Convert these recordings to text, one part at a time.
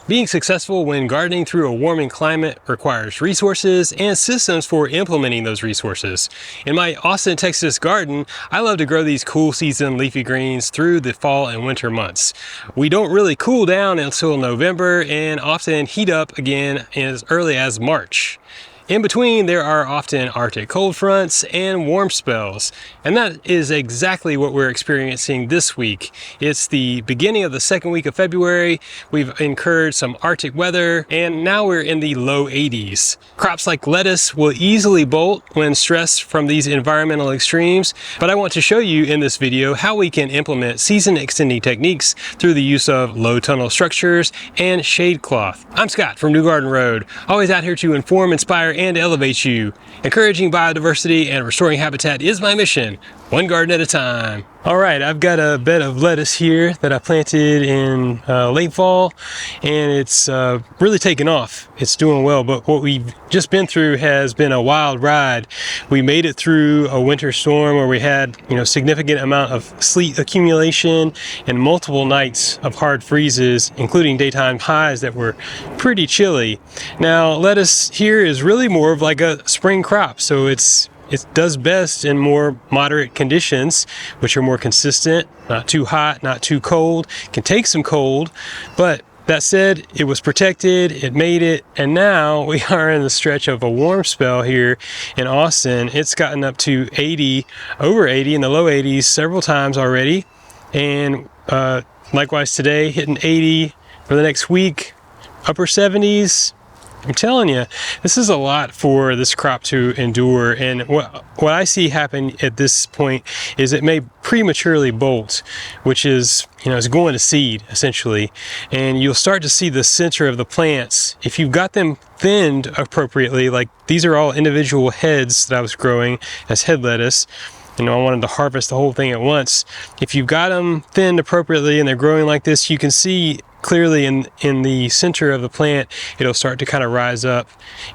Being successful when gardening through a warming climate requires resources and systems for implementing those resources. In my Austin, Texas garden, I love to grow these cool season leafy greens through the fall and winter months. We don't really cool down until November and often heat up again as early as March. In between, there are often Arctic cold fronts and warm spells, and that is exactly what we're experiencing this week. It's the beginning of the second week of February. We've incurred some Arctic weather, and now we're in the low 80s. Crops like lettuce will easily bolt when stressed from these environmental extremes, but I want to show you in this video how we can implement season extending techniques through the use of low tunnel structures and shade cloth. I'm Scott from New Garden Road, always out here to inform, inspire, and elevate you. Encouraging biodiversity and restoring habitat is my mission, one garden at a time. All right, I've got a bed of lettuce here that I planted in late fall, and it's really taken off. It's doing well, but what we've just been through has been a wild ride. We made it through a winter storm where we had, significant amount of sleet accumulation and multiple nights of hard freezes, including daytime highs that were pretty chilly. Now, lettuce here is really more of like a spring crop, so it does best in more moderate conditions, which are more consistent, not too hot, not too cold. Can take some cold, but that said, it was protected, it made it, and now we are in the stretch of a warm spell here in Austin. It's gotten up to 80, over 80 in the low 80s several times already, and likewise today, hitting 80 for the next week, upper 70s. I'm telling you, this is a lot for this crop to endure, and what I see happen at this point is it may prematurely bolt, which is, it's going to seed essentially, and you'll start to see the center of the plants. If you've got them thinned appropriately, like these are all individual heads that I was growing as head lettuce, I wanted to harvest the whole thing at once. If you've got them thinned appropriately and they're growing like this, you can see clearly in the center of the plant, it'll start to kind of rise up,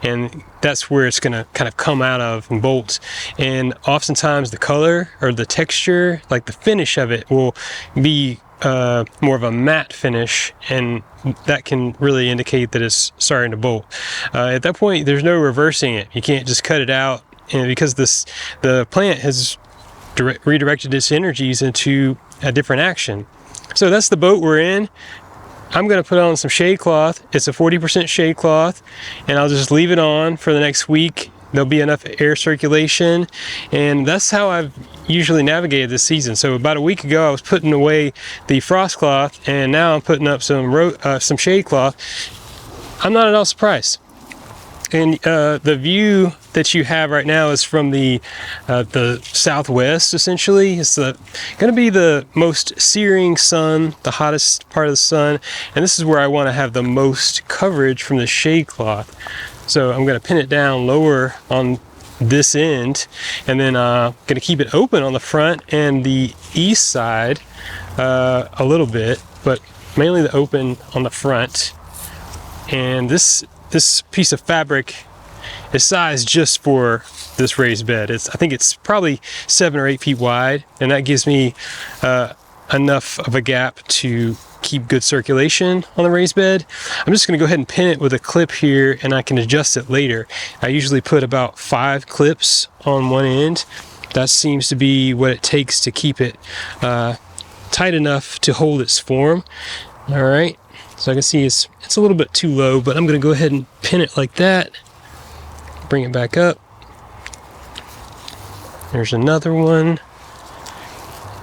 and that's where it's going to kind of come out of and bolt. And oftentimes the color or the texture, like the finish of it, will be more of a matte finish, and that can really indicate that it's starting to bolt. At that point, there's no reversing it. You can't just cut it out, and because the plant has redirected its energies into a different action. So that's the boat we're in. I'm going to put on some shade cloth. It's a 40% shade cloth, and I'll just leave it on for the next week. There'll be enough air circulation, and that's how I've usually navigated this season. So about a week ago, I was putting away the frost cloth, and now I'm putting up some shade cloth. I'm not at all surprised. And the view that you have right now is from the southwest, essentially. It's going to be the most searing sun, the hottest part of the sun, and this is where I want to have the most coverage from the shade cloth. So I'm going to pin it down lower on this end, and then going to keep it open on the front and the east side a little bit, but mainly the open on the front. And this piece of fabric is sized just for this raised bed. I think it's probably 7 or 8 feet wide, and that gives me enough of a gap to keep good circulation on the raised bed. I'm just going to go ahead and pin it with a clip here, and I can adjust it later. I usually put about 5 clips on one end. That seems to be what it takes to keep it tight enough to hold its form. All right. So I can see it's a little bit too low, but I'm going to go ahead and pin it like that. Bring it back up. There's another one.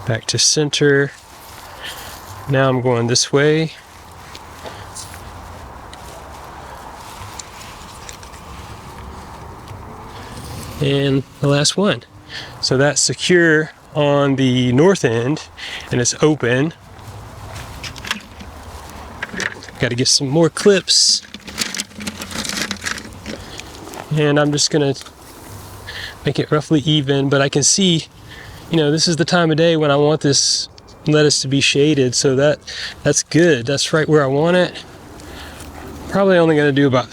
Back to center. Now I'm going this way. And the last one. So that's secure on the north end, and it's open. Got to get some more clips, and I'm just gonna make it roughly even, but I can see, this is the time of day when I want this lettuce to be shaded, so that's good. That's right where I want it. Probably only going to do about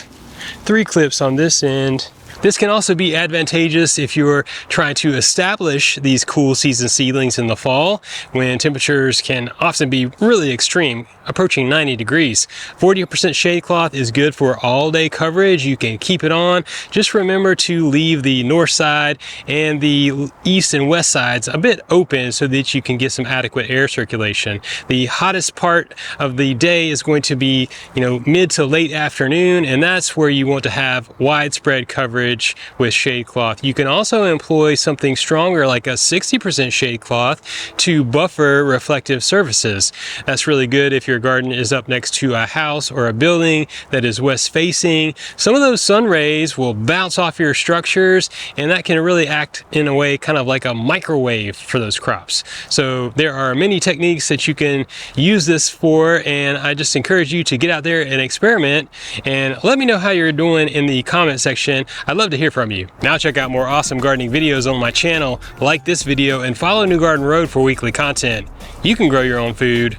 3 clips on this end. This can also be advantageous if you're trying to establish these cool season seedlings in the fall when temperatures can often be really extreme, approaching 90 degrees. 40% shade cloth is good for all day coverage. You can keep it on. Just remember to leave the north side and the east and west sides a bit open so that you can get some adequate air circulation. The hottest part of the day is going to be, mid to late afternoon, and that's where you want to have widespread coverage with shade cloth. You can also employ something stronger like a 60% shade cloth to buffer reflective surfaces. That's really good if your garden is up next to a house or a building that is west facing. Some of those sun rays will bounce off your structures, and that can really act in a way kind of like a microwave for those crops. So there are many techniques that you can use this for, and I just encourage you to get out there and experiment, and let me know how you're doing in the comment section. I'd love to hear from you. Now check out more awesome gardening videos on my channel, like this video, and follow New Garden Road for weekly content. You can grow your own food.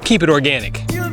Keep it organic.